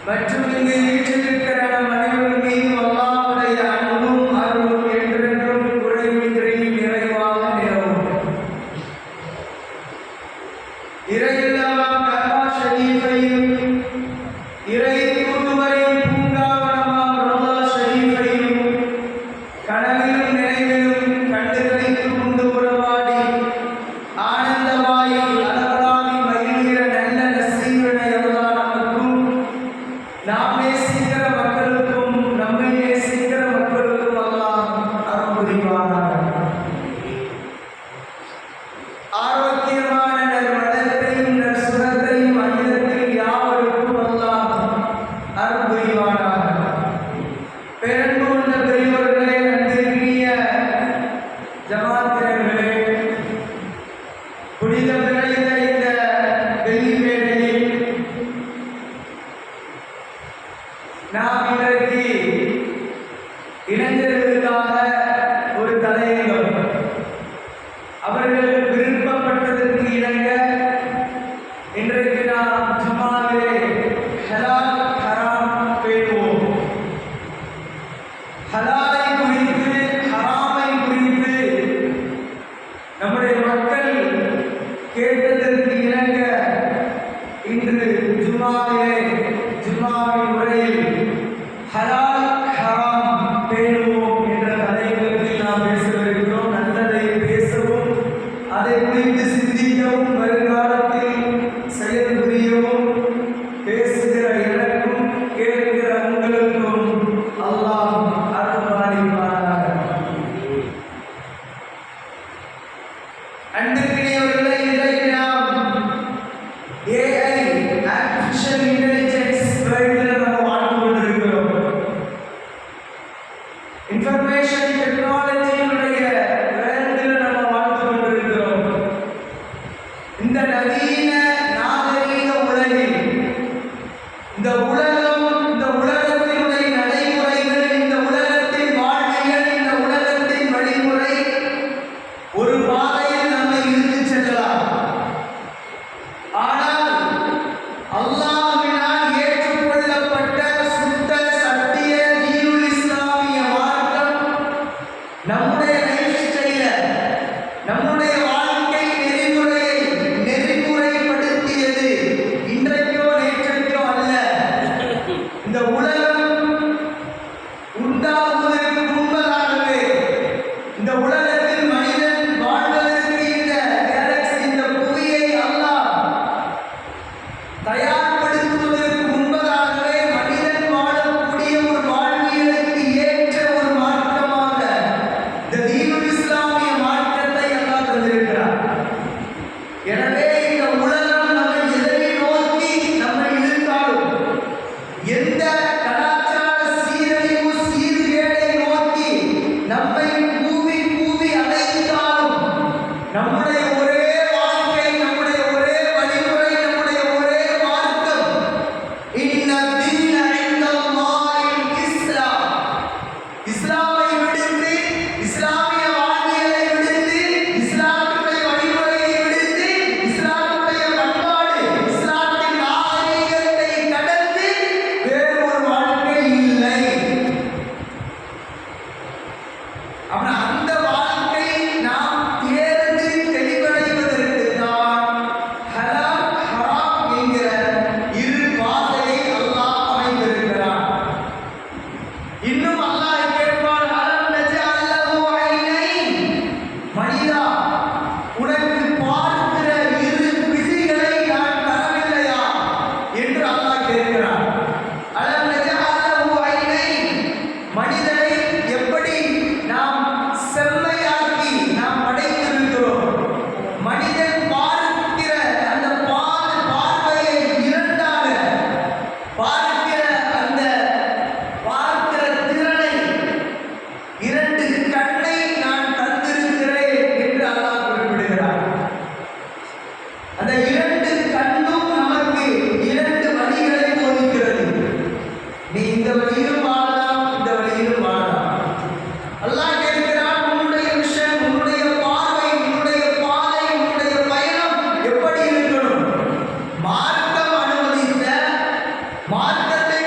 மற்றும் இங்கே வீற்றிருக்கிற நம் அனைவரும் மீதும் அல்லாஹ்வுடைய அன்பும் அருளும் என்றென்றும் குறைவின்றி நிறைவாக நிலவும். இறையில்லா கஅபா ஷரீஃபையும் இறை தூதுவரின் பூங்காவனமாம் ரௌலா ஷரீஃபையும் கனவிலும் நினைவிலும் கண்டுகளித்து கொண்டு உறவாடி ஆனந்தமாய் அலவலாவி மகிழ்கிற நல்ல நசீவினை அல்லாஹ் நமக்கும் நாம் நேசிக்கிற மக்களுக்கும் நம்மை நேசிக்கிற மக்களுக்கும் அல்லாஹ் அருள் புரிவானாக. ஆரோக்கியமான நல்வளத்தையும் நற்சுகத்தையும் அகிலத்தில் யாவருக்கும் அல்லாஹ் அருள் புரிவானாக. பெரும்பு கொண்ட பெரியவர்களே, நன்றிக்குரிய ஜமாத்தினர்களே, புனிதம் நிறைந்த இந்த வெள்ளி வேளையில் நாம் இன்றைக்கு இளைஞர்களுக்காக ஒரு தலையங்கம், அவர்கள் விருப்பப்பட்டதற்கு இணங்க இன்றைக்கு நாம் ஜும்மாவிலே ஹலால் ஹராம் பேணுவோம். ஹலாலை குறித்து ஹராமை குறித்து நம்முடைய மக்கள் கேட்டதற்கு இணங்க இன்று ஜும்மாவின் உரையில் ஹலால் ஹராம் பேணுவோம் என்ற தலைப்பில் நாம் பேசவிருக்கிறோம். நல்லதை பேசவும் அதை குறித்து சிந்திக்கவும் வருங்காலத்தில் செயல் புரியவும் பேசுகிற எனக்கும் கேட்கிற உங்களுக்கும் அல்லாஹ் அருள்பாலிப்பானாக. அன்பிற்கினியவர்களே, இன்றைக்கு நாம் AI ஆர்டிஃபிஷியல் இன்டெலிஜென்ஸ் வேர்ல்டில் நம்ம வாழ்ந்து கொண்டிருக்கிறோம். இன்ஃபர்மேஷன் டெக்னாலஜியினுடைய வேர்ல்டில் நம்ம வாழ்ந்து கொண்டிருக்கிறோம். இந்த நவீன நாகரீக உலகில் இந்த உலகத்தினுடைய நடைமுறைகள், இந்த உலகத்தின் வாழ்வியல், இந்த உலகத்தின் வழிமுறை ஒரு பாதையில் நம்மை இழுத்து செல்லலாம். ஆனால் அல்லாஹ்வினால் ஏற்றுக்கொள்ளப்பட்ட சுத்த சத்திய தீனுல் இஸ்லாமிய மார்க்கம் நம்முடைய லைஃப் ஸ்டைலை, நம்முடைய வாழ்க்கை நெறிமுறைப்படுத்தியது இன்றைக்கோ நேற்றைக்கோ அல்ல. இந்த உலகம் உண்டாகுவதற்கு முன்பதாகவே, இந்த உலகத்தில் மனிதன் வாழ்வதற்கு இந்த கேலக்சி, இந்த புவியை அல்லாஹ் தயார்படுத்துவதற்கு முன்பதாகவே மனிதன் வாழக்கூடிய ஒரு வாழ்வியலுக்கு ஏற்ற ஒரு மார்க்கமாக இந்த தீனுல் இஸ்லாமிய மார்க்கத்தை அல்லாஹ் தந்திருக்கிறார். எனவே இந்த உலகம் நம்மை எதை நோக்கி நம்மை இழுத்தாலும், எந்த கலாச்சார சீரழிவு சீர்கேடை நோக்கி நம்மை கூவி அழைத்தாலும், நம்முடைய ஒரே வாழ்க்கை, நம்முடைய ஒரே வழிமுறை, நம்முடைய ஒரே மார்க்கம் இன்ன தீன இந்தல்லாஹில் இஸ்லாம். இஸ்லாமை விடுத்து, இஸ்லாமிய வாழ்வியலை விடுத்து, இஸ்லாமுடைய வழிமுறையை விடுத்து, இஸ்லாமுடைய பண்பாடு, இஸ்லாத்தின் நாகரீகத்தை கடந்து வேறு ஒரு வாழ்க்கை இல்லை. அப்புறம் அந்த வாழ்க்கை நாம் தேர்ந்து தெளிவடைவதற்கு தான் ஹலால் ஹராம் என்கிற இரு பாதையை அல்லாஹ் அமைத்திருக்கிறான். இன்னும் அல்லாஹ் கேட்பான், அலம் நஜஅல் லஹு ஐனைன், மனிதா, உனக்கு பார்க்கிற இரு விழிகளை நான் தரவில்லையா என்று அல்லாஹ் கேட்கிறான். அலம் நஜஅல் லஹு ஐனைன், மனிதனை எப்படி நாம் செம்மையாக்கி நாம் படைத்திருக்கிறோம். மனிதன் பார்க்கிற அந்த பார்வையை இரண்டாக பார்க்கிற அந்த பார்க்கிற திறனை, இரண்டு கண்ணை நான் தந்திருக்கிறேன் என்று அல்லாஹ் குறிப்பிடுகிறார். அந்த இரண்டு கண்ணும் நமக்கு இரண்டு வழிகளை போதிக்கிறது. நீ இந்த வழியிலும் வாழலாம், இந்த வழியிலும் வாழலாம். அல்லாஹ் கேட்கிறான், உன்னுடைய விஷயம், உன்னுடைய பார்வை, உன்னுடைய பாதை, உன்னுடைய பயணம் எப்படி இருக்கணும்? மார்க்கம் அனுமதித்த, மார்க்கத்தை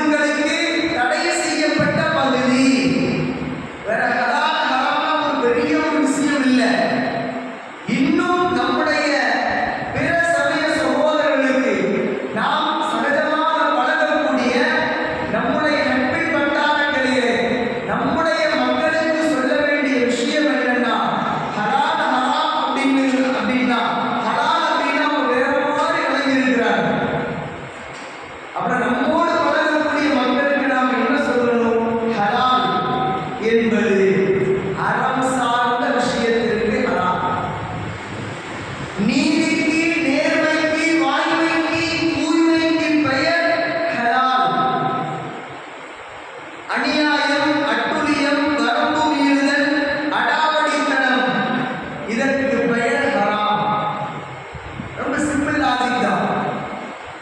இந்துக்களுக்கு தடை செய்யப்பட்ட பகுதி. வேற ஹலால் ஹராம்னா ஒரு பெரிய ஒரு விஷயம் இல்லை. இன்னும் நம்முடைய பிற சமய சகோதரர்களுக்கு நாம் சகஜமாக பழகக்கூடிய நம்முடைய நட்பின் வட்டாரங்களிலே நம்முடைய மக்களுக்கு சொல்ல வேண்டிய விஷயம் என்னன்னா, ஹலால் ஹராம் அப்படின்னா ஹலால் அப்படின்னா அவங்க வேற மாதிரி விளங்கியிருக்கிறாங்க. அப்புறம் நம்மோடு பழகக்கூடிய மக்களுக்கு நாம் என்ன சொல்லணும்? ஹலால் என்பது அறம் சார்ந்த விஷயத்திற்கு ஹலால். நீதிக்கு, நேர்மைக்கு, வாய்மைக்கு, தூய்மைக்கு பெயர் ஹலால். அநியாயம், அட்டுழியம், வரம்பு மீறுதல், அடாவடித்தனம் இதற்கு பெயர் ஹராம். ரொம்ப சிம்பிள் லாஜிக் தான்.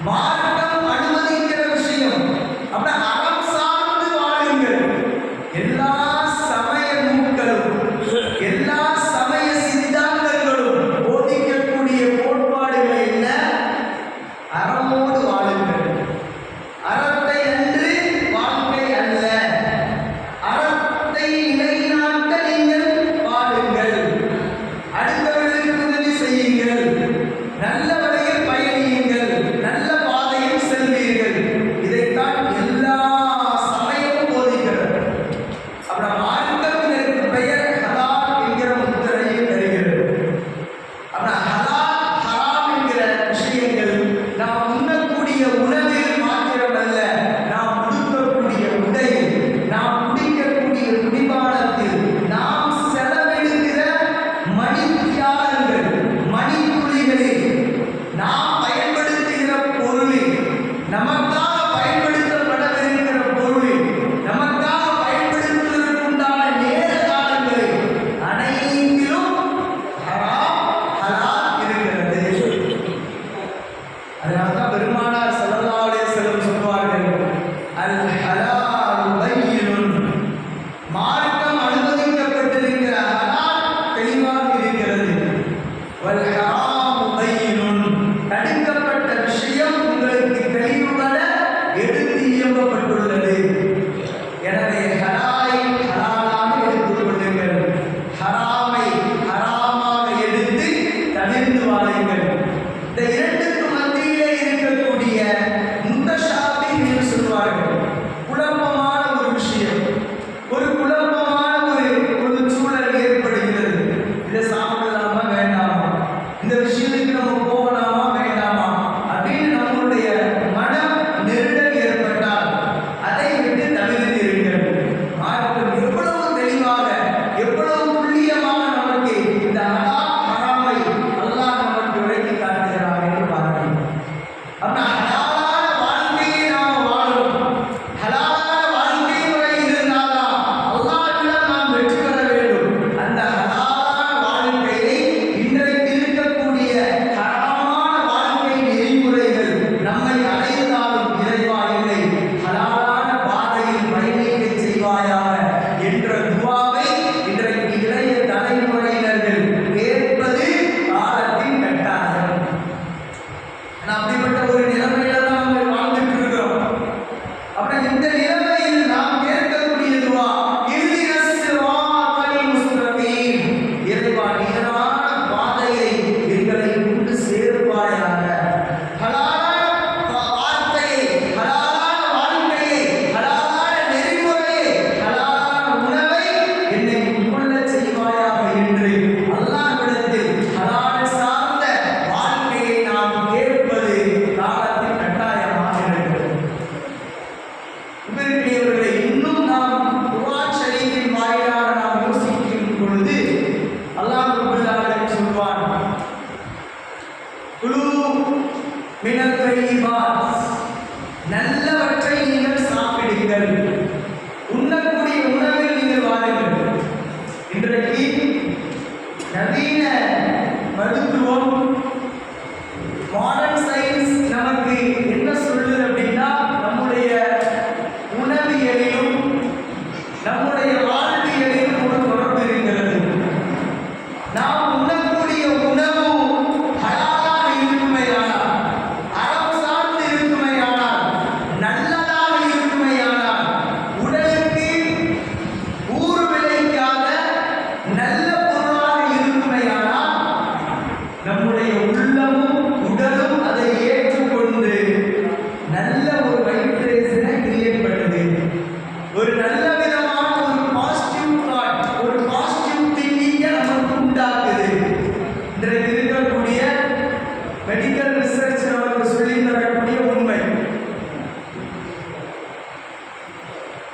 மார்க்கம் அனுமதிக்கிற விஷயம். அப்புறம் அறம் சார்ந்து வாழுங்கள். எல்லா சமய நூல்களும் எல்லா சமய சித்தாந்தங்களும் போதிக்கக்கூடிய கோட்பாடுகள் என்ன? அறமோடு வாழுங்கள். அறத்தை அன்று வாழ்க்கை அல்ல. அறத்தை நிலைநாட்ட நீங்கள் வாழுங்கள். அடுத்தவர்களுக்கு உதவி செய்யுங்கள். நல்ல வழியில் பயணியுங்கள். நல்ல பாதையில் செல்வீர்கள். இதைத்தான் எல்லா சமயமும் போதிக்கிறது. அப்புறம் மார்க்கம் இதற்கு பெயர் ஹலால் என்கிற முத்திரையை தருகிறது. அப்புறம் ஹலால் ஹராம் என்கிற விஷயங்கள் நாம் உண்ணக்கூடிய உணவில் மாத்திரமல்ல, நாம் உடுக்கக்கூடிய உடையில், நாம் குடிக்கக்கூடிய குடிபானத்தில், நாம் செலவெடுக்கிற மணித்தியாலங்கள், மணித்துளிகளில், நாம் பயன்படுத்துகிற பொருளில், நமக்காக பயன்படுத்தப்படவிருக்கிற பொருளில், நமக்காக பயன்படுத்துவதற்குண்டான நேர காலங்களில் அனைத்திலும் ஹராம் ஹலால் இருக்கிறது. அதனால்தான் பெருமானார் ஸல்லல்லாஹு அலைஹி வஸல்லம் சொல்வார்கள், அல் ஹலால் பையினுன். மார்க்கம் அனுமதிக்கப்பட்டிருக்கிற ஹலால் தெளிவாக இருக்கிறது. வல் ஹராம் பையினுன். தடுக்கப்பட்ட விஷயம் உங்களுக்கு தெளிவுபட எடுத்து இயம்பப்பட்டுள்ளது. எனவே ஹலாலை ஹலாலாக எடுத்துக் கொள்ளுங்கள். ஹராமை ஹராமாக எடுத்து தவிர்த்து வாழுங்கள். இந்த இரண்டுக்கு மத்தியிலே இருக்கக்கூடிய முத்தஷாபிஹ் என்று சொல்வார்கள். குழப்பமான ஒரு விஷயம், ஒரு குழப்பமான ஒரு சூழல் ஏற்படுகிறது. இதை சாப்பிடலாமா வேண்டாமா, இந்த விஷயத்துக்கு நம்ம போகலாமா வேண்டாமா அப்படின்னு நம்மளுடைய மனம் நெருடல் ஏற்பட்டால் அதை விட்டு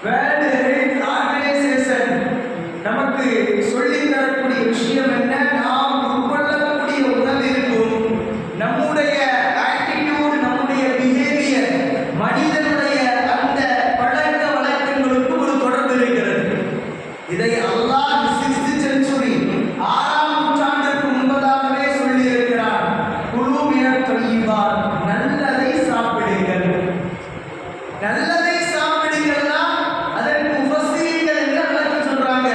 வேர்ல்ட் ஹெல்த் ஆர்கனைசேஷன் நமக்கு சொல்லித் தரக்கூடிய விஷயம் என்ன? நாம் உட்கொள்ளக்கூடிய உணவிற்கும் நம்முடைய ஆட்டிடியூட், நம்முடைய பிஹேவியர், மனிதனுடைய அந்த பழக்க வழக்கங்களுக்கும் ஒரு தொடர்பு இருக்கிறது. இதை அல்லாஹ் 6th செஞ்சுரி 6ஆம் நூற்றாண்டுக்கு முன்பதாகவே சொல்லி இருக்கிறார். குலு மினத் தய்யிபாத், நல்லதை சாப்பிடுங்கள். நல்லதை சாப்பிடுங்கள்னா அதற்கு முஃபஸ்ஸீர்கள் என்ன விளக்கம் சொல்றாங்க?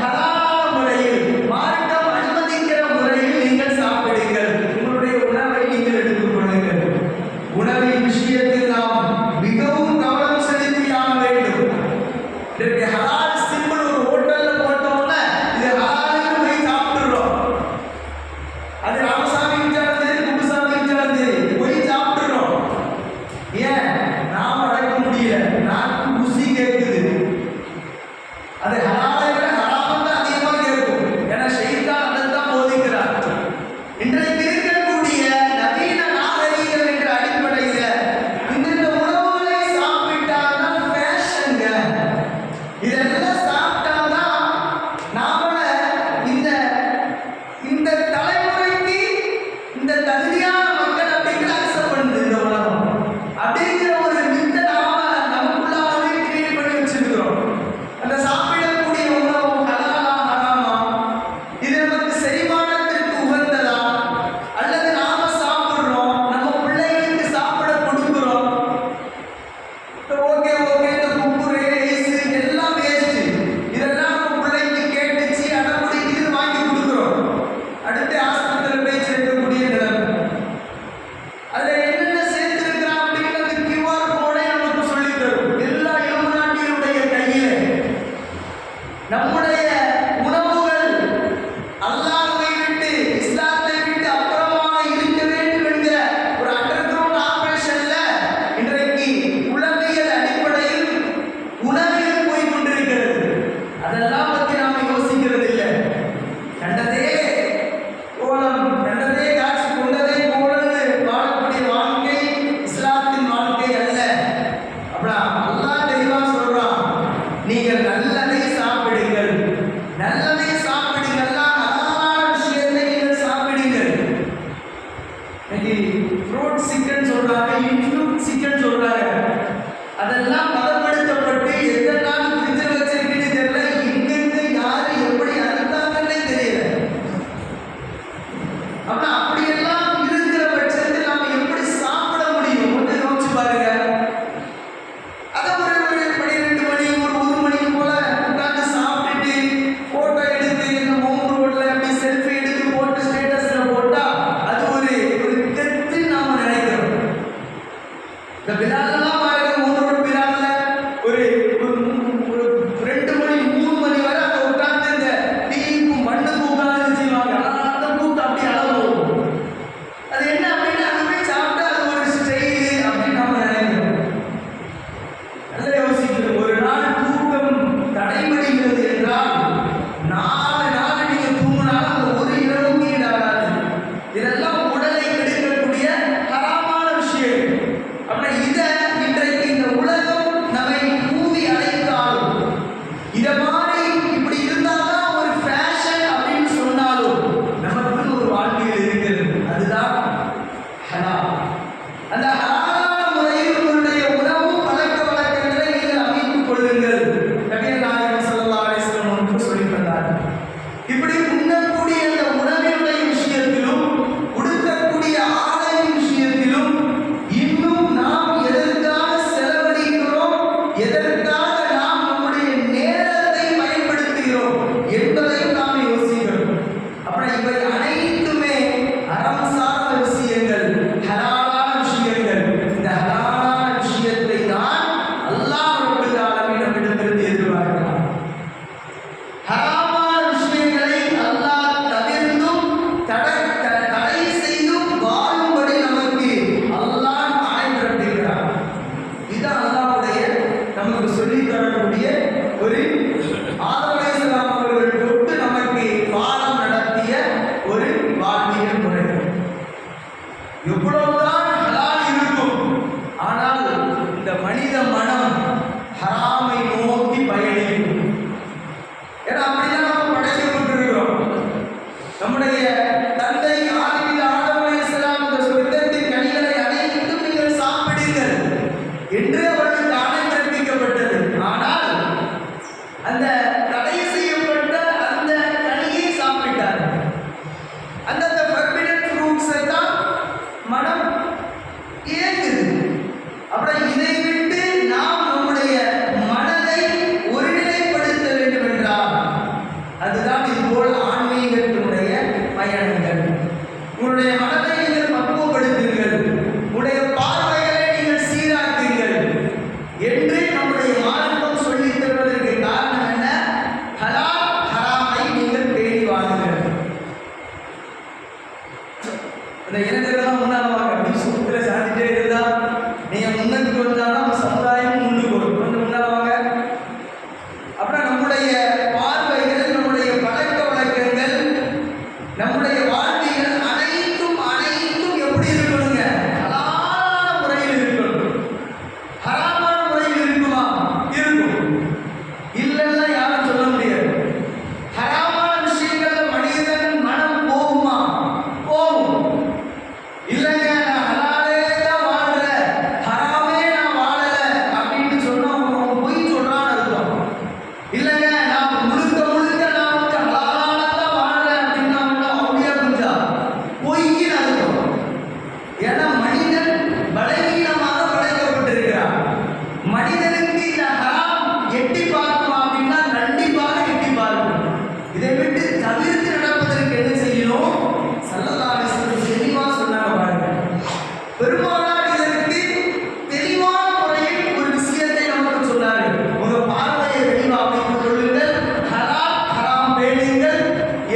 ஹலால் முறையில், மார்க்கம் அனுமதிக்கிற முறையில் நீங்கள் சாப்பிடுங்கள். உங்களுடைய உணவை நீங்கள் எடுத்துக் கொள்ளுங்கள். உணவின் விஷயத்தில் நாம் மிகவும் கவனம் செலுத்தியாக வேண்டும். இதற்கு ஹலால் சிம்பிள் ஒரு ஹோட்டல்ல போட்டோம்னா இது ஹலால்னு போய் சாப்பிடுறோம். அது ராமசாமி விச்சாலும் சரி, குப்புசாமி விச்சாலும் சரி போய் சாப்பிடுறோம். ஏன்? நாம் அடக்க முடியல, நாக்கு ருசி கேட்குது. அது ஹலாலை விட ஹராம் தான் அதிகமா கேட்கும். ஏன்னா ஷைத்தான் அதைத்தான் போதிக்கிறார். இன்றைக்கு இருக்கக்கூடிய நவீன நாகரீகம் என்ற அடிப்படையில இந்த உணவுகளை சாப்பிட்டால்தான் ஃபேஷன்ங்க. இதெல்லாம் சாப்பிட்டாதான் நாமள இந்த இந்த தலைமுறைக்கு இந்த தகுதியான மக்கள் அப்படிங்கிற அக்செப்ட் பண்ணுது இந்த உலகம். அப்படிங்கிற ஒரு மித்த நாம நமக்குள்ளாவே கிரியேட் பண்ணி வச்சிருக்கிறோம். அந்த சாப்பிடக்கூடிய உணவு ஹலாலா ஹராமா, இது நமக்கு செரிமானத்திற்கு உகந்ததா, அல்லது நாம சாப்பிடுறோம் நம்ம பிள்ளைகளுக்கு சாப்பிட கொடுக்கிறோம். ஓகே இந்த குக்குரு ரைஸ் எல்லாம் வேஸ்ட். இதெல்லாம் நம்ம பிள்ளைக்கு கேட்டுச்சு அடம்பிடிக்குது வாங்கி கொடுக்குறோம். அடுத்து ஆஸ்பத்திரியில் போய் சேர்க்கக்கூடிய நிலைமை. அதுல என்னென்ன சேர்த்திருக்கிறான் அப்படிங்கிறது QR கோடை நமக்கு சொல்லித் தரும். எல்லா இலுமினாட்டிகளுடைய கையில நம்முடைய உணவுகள் அல்லாஹ்வை விட்டு, இஸ்லாத்தை விட்டு அப்புறமாக இருக்க வேண்டும் என்கிற ஒரு அண்டர்கிரவுண்ட் ஆபரேஷன்ல இன்றைக்கு உளவியல் அடிப்படையில் உணவில் போய் கொண்டிருக்கிறது. அதெல்லாம் பத்தி நாம யோசிக்கிறது இல்லை. கண்டதே கோலம், கண்டதே காட்சி, கொண்டதே கோலம்னு வாழக்கூடிய வாழ்க்கை இஸ்லாத்தின் வாழ்க்கை அல்ல. அப்படின்னா அல்லாஹ் தெளிவா சொல்றான், நீங்கள் நல்லதை சாப்பிடுங்கள். நல்லதை சாப்பிடுங்கள்னா ஹலாலான விஷயத்தை நீங்கள் சாப்பிடுங்கள். இன்னைக்கு ஃப்ரூட் சிக்கன் சொல்றாங்க, இன்ஃப்ளூட் சிக்கன் சொல்றாங்க. அதெல்லாம் பதப்படுத்தப்பட்டு எத்தனை நாள் ஃப்ரிட்ஜில் வச்சிருக்குன்னு தெரியல. எங்கெங்க யாரு எப்படி அறுத்தாங்கன்னே தெரியல. அப்படின்னா அப்படியெல்லாம் இருக்கிற பட்சத்தில் நாம எப்படி சாப்பிட முடியும்? கொஞ்சம் யோசிச்சு பாருங்க. அதை ஒரு 12 மணி, ஒரு 1 மணிக்கு போல உட்கார்ந்து சாப்பிட்டுட்டு போட்டோ எடுத்து இந்த மவுண்ட் ரோட்ல அப்படி செல்ஃபி எடுத்து போட்டு ஸ்டேட்டஸ்ல போட்டா அது ஒரு கெத்து நாம நினைக்கிறோம். இந்த பிலாலெல்லாம் பாருங்க, மவுண்ட் ரோட் பிலால்ல ஒரு 2 மணி 3 மணி வரை அங்க உட்கார்ந்து இந்த டீக்கும் மண்ணுக்கும் உட்கார்ந்து செய்வாங்க. அந்த கூட்டம் அப்படி அளவு. அது என்ன அப்படின்னா அங்க போய் சாப்பிட்டா அது ஒரு ஸ்டைல் அப்படின்னு நம்ம நினைக்கிறோம். நல்லா யோசிக்கணும். ஒரு நாள் தூக்கம் தடைபடுகிறது என்றால் 4 நாள் நீங்க தூங்கினாலும் அந்த ஒரு இரவும் ஈடாகாது. இதெல்லாம் உடலை கெடுக்கக்கூடிய ஹராமான விஷயம். அப்படின்னா இதை இன்றைக்கு இந்த உலகம் நம்மை ஊதி அழைத்தாலும், இதை மாதிரி இப்படி இருந்தால்தான் ஒரு ஃபேஷன் அப்படின்னு சொன்னாலும் நமக்கு ஒரு வாழ்க்கையில் இருக்கிறது. அதுதான் ஹலால். அந்த ஹலாலான முறையில் உங்களுடைய உணவு பழக்க வழக்கங்களை நீங்கள் அமைத்துக் கொள்ளுங்கள். நபிகள் நாயகம் ஸல்லல்லாஹு அலைஹி வஸல்லம் நமக்கு சொல்லித் தந்தார்கள். இப்படி உண்ணக்கூடிய அந்த உணவினுடைய விஷயத்திலும், உடுத்தக்கூடிய ஆடையின் விஷயத்திலும், இன்னும் நாம் எதற்காக செலவழிக்கிறோம், எதற்காக நாம் நம்முடைய நேரத்தை பயன்படுத்துகிறோம் என்பதையும் நாம் யோசிக்கிறோம். அப்புறம் இவை அனைத்துமே அறம் சார்ந்த விஷயங்கள், ஹலாலான விஷயங்கள். இந்த ஹலாலான விஷயத்தை தான் அல்லாஹ் ரப்பல் ஆலமீன் நம்மிடமிருந்து எதிர்பார்க்கிறார். ஹராமான விஷயங்களை அல்லாஹ் தவிர்த்தும் தடை செய்தும் வாழும்படி நமக்கு அல்லாஹ் ஆணை பிறப்பிக்கிறார். இது அல்லாஹ்வுடைய நமக்கு என்று நம்முடைய மார்க்கம் சொல்லித் தருவதற்கு காரணம் என்ன? ஹலால் ஹராமை நீங்கள் பேணி வாழுங்கள். இந்த இளைஞர்கள்லாம் முன்னால வாங்க, அப்படி சுத்துல சாதிட்டே இருந்தா நீங்க முன்னுக்கு வந்தாலும் சமுதாயம் முன்னுக்கு வரும். கொஞ்சம் முன்னால வாங்க. அப்புறம் நம்முடைய பார்வைகள், நம்முடைய பழக்க வழக்கங்கள், நம்முடைய வாழ்க்கைகள் அனைத்தும் எப்படி இருக்கணுங்க? ஹலாலான முறையில் இருக்கணும். ஹராமான முறையில் இருக்குமா? இருக்கும். இல்லைன்னா யாரும் சொல்ல முடியாது. ஹராமான விஷயங்கள்ல மனிதன் மனம் போகுமா? போகும். இல்லைங்க நான் ஹலாலே தான் வாழ்றேன், ஹராமே நான் வாழல அப்படின்னு சொன்னா அவன் பொய் சொல்றான்னு அர்த்தம். இல்லைங்க நான் முழுக்க நான் வந்து ஹலாலான தான் வாழ்றேன் அப்படின்னா அப்படியே புரிஞ்சா பொய்ன்னு அர்த்தம். ஏன்னா மனிதன் பலவீனமாக படைக்கப்பட்டிருக்கிறான். மனிதனுக்கு இந்த ஹராம் எட்டி பார்க்குமா அப்படின்னா கண்டிப்பாக எட்டி பார்க்கும். இதை விட்டு தவிர்த்து நடப்பதற்கு என்ன செய்யணும்? ஸல்லல்லாஹு அலைஹி வஸல்லம் தெளிவா சொன்னாங்க பாருங்க. பெருமானார் இதற்கு தெளிவான முறையில் ஒரு விஷயத்தை நமக்கு சொன்னார்கள். உங்க பார்வையை வெளிவா அமைத்துக் கொள்ளுங்கள், ஹலால் ஹராம் பேணுங்கள்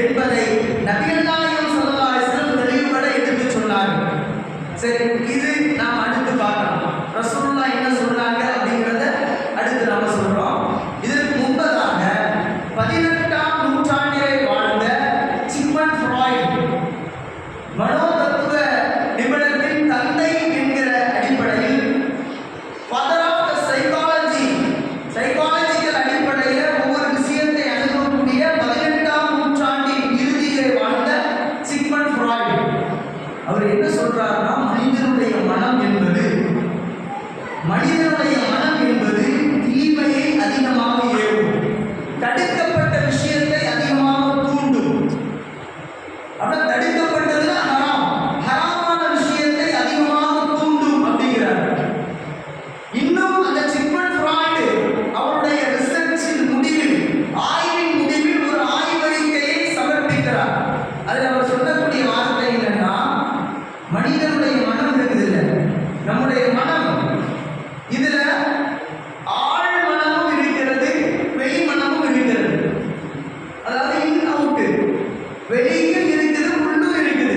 என்பதை நபிகள் நாயகம் ஸல்லல்லாஹு அலைஹி வஸல்லம் தெளிவுபட எடுத்து சொன்னார்கள். சரி, இது நாம் அடுத்து பார்க்கலாம். ரசூலுல்லாஹ் என்ன சொன்னாங்க அப்படிங்கிறத அடுத்து நாம சொல்றோம். இதற்கு முன்பதாக 18ஆம் நூற்றாண்டிலே வாழ்ந்த சிக்மண்ட் ஃப்ராய்ட் மனோதத்துவ நிபுணத்தின் தந்தை என்கிற அடிப்படையில் ஃபாதர் ஆஃப் த சைக்காலஜிக்கல் அடிப்படையில் ஒவ்வொரு விஷயத்தை அணுகக்கூடிய 18ஆம் நூற்றாண்டின் இறுதியிலே வாழ்ந்த சிக்மண்ட் ஃப்ராய்ட் அவர் என்ன சொல்றாருன்னா, மனிதனுடைய மனம் என்பது தீமையை அதிகமாக ஏவும், தடுக்கப்பட்ட விஷயத்தை அதிகமாக தூண்டும். அப்புறம் தடுக்கப்பட்டதுன்னா ஹராமான விஷயத்தை அதிகமாக தூண்டும் அப்படிங்கிறார். இன்னும் அந்த சிக்மண்ட் ஃப்ராய்டு அவருடைய ரிசர்ச்சின் முடிவில், ஆய்வின் முடிவில் ஒரு ஆய்வறிக்கையை சமர்ப்பிக்கிறார். அதில் அவர் சொல்லக்கூடிய வார்த்தை என்னன்னா, மனிதனுடைய மனம் இருக்குது இல்லை, நம்முடைய மனம் இதுல ஆழ் மனமும் இருக்கிறது, வெளி மனமும் இருக்கிறது. அதாவது இன் அவுட், வெளியும் இருக்குது, உள்ளும் இருக்குது.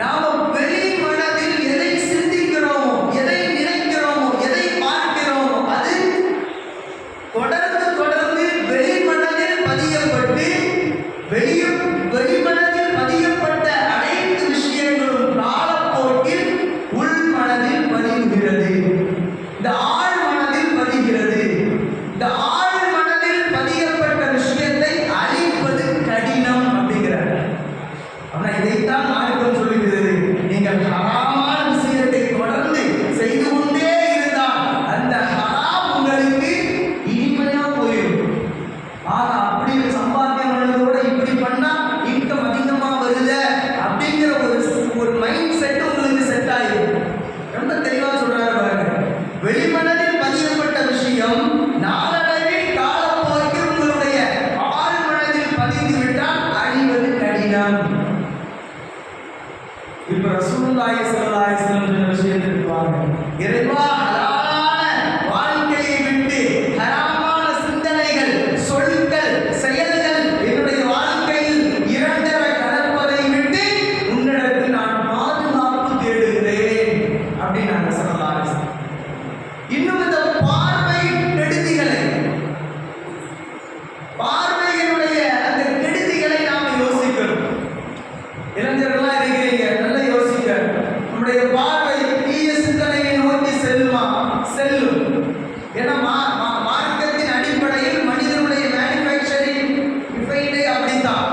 நாம வெளி மனதில் எதை சிந்திக்கிறோமோ, எதை நினைக்கிறோமோ, எதை பார்க்கிறோமோ அது தொடர்ந்து வெளி மனதில் பதியப்பட்டு, வெளிமனதில் பதியப்பட்ட அனைத்து விஷயங்களும் காலப்போக்கில் உள் மனதில் பதிவுகிறது. இந்த ஆழ் மனதில் பதிகிறது. இந்த ஆழ் மனதில் பதியப்பட்ட விஷயத்தை அழிப்பது கடினம் அப்படிங்கிறார். ஆனா இதைத்தான் மார்க்கம் சொல்லுகிறது. நீங்கள் ஹராமான விஷயத்தை தொடர்ந்து செய்து கொண்டே இருந்தால் அந்த ஹராம் உங்களுக்கு இனிமையா போயிடும். ஆனா அப்படி சம்பாத்தியம் பண்ணதோட இப்படி பண்ணா இன்கம் அதிகமா வருது அப்படிங்கிற ஒரு மைண்ட் செட் உங்களுக்கு செட் ஆயிடும். ரொம்ப தெளிவா சொல்றாரு பாருங்க. வெளிமனதில் பதியப்பட்ட விஷயம் நாளடைவில் காலப்போக்கில் உங்களுடைய ஆழ் மனதில் பதிந்து விட்டால் அழிவது கடினம். இப்ப ரசூலுல்லாஹி ஸல்லல்லாஹு அலைஹி வஸல்லம் சொன்ன விஷயத்துக்கு வாங்க. இறைவா, ஹலாலான வாழ்க்கையை விட்டு ஹராமான சிந்தனைகள், சொற்கள், செயல்கள் என்னுடைய வாழ்க்கையில் இரண்டர கலப்பதை விட்டு உன்னிடத்தில் நான் பாதுகாப்பு தேடுகிறேன் அப்படின்னாங்க ஸல்லல்லாஹு அலைஹி வஸல்லம். இன்னும் இந்த பார்வையினுடைய அந்த கெடுதிகளை நாம யோசிக்கணும். இளைஞர்கள்லாம் இருக்கிறீங்க, நல்லா யோசிக்க. நம்முடைய பார்வை தீய சிந்தனையை நோக்கி செல்லும். ஏன்னா மார்க்கத்தின் அடிப்படையில் மனிதனுடைய மேனுஃபேக்சரிங் டிஃபைனே அப்படித்தான்.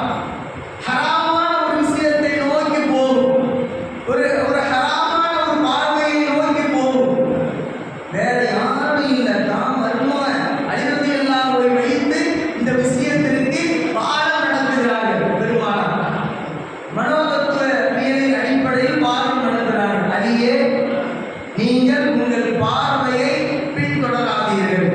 ஹராமான ஒரு விஷயத்தை நோக்கி போகும், ஒரு ஹராமான ஒரு பார்வையை நோக்கி போகும். வேற யாரும் இல்லை, தான் மர்மம் அழிவதி எல்லாம் வைத்து இந்த விஷயத்திற்கு பாடம் நடத்துகிறார்கள். பெருமானார் மனோதத்துவ வியலின் அடிப்படையில் பாடம் நடத்துகிறார்கள். அதையே நீங்கள் உங்கள் பார்வையை பின்தொடராதீர்கள்.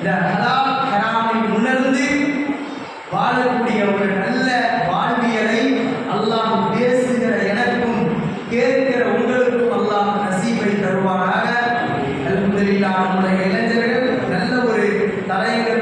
இந்த ஹலால் ஹராமை உணர்ந்து வாழக்கூடிய ஒரு நல்ல வாழ்வியலை அல்லாஹ் பேசுகிற எனக்கும் கேட்கிற உங்களுக்கும் அல்லாஹ் நசீபை தருவானாக. அல்ஹம்துலில்லாஹ். நம்முடைய இளைஞர்கள் நல்ல ஒரு தலைவர்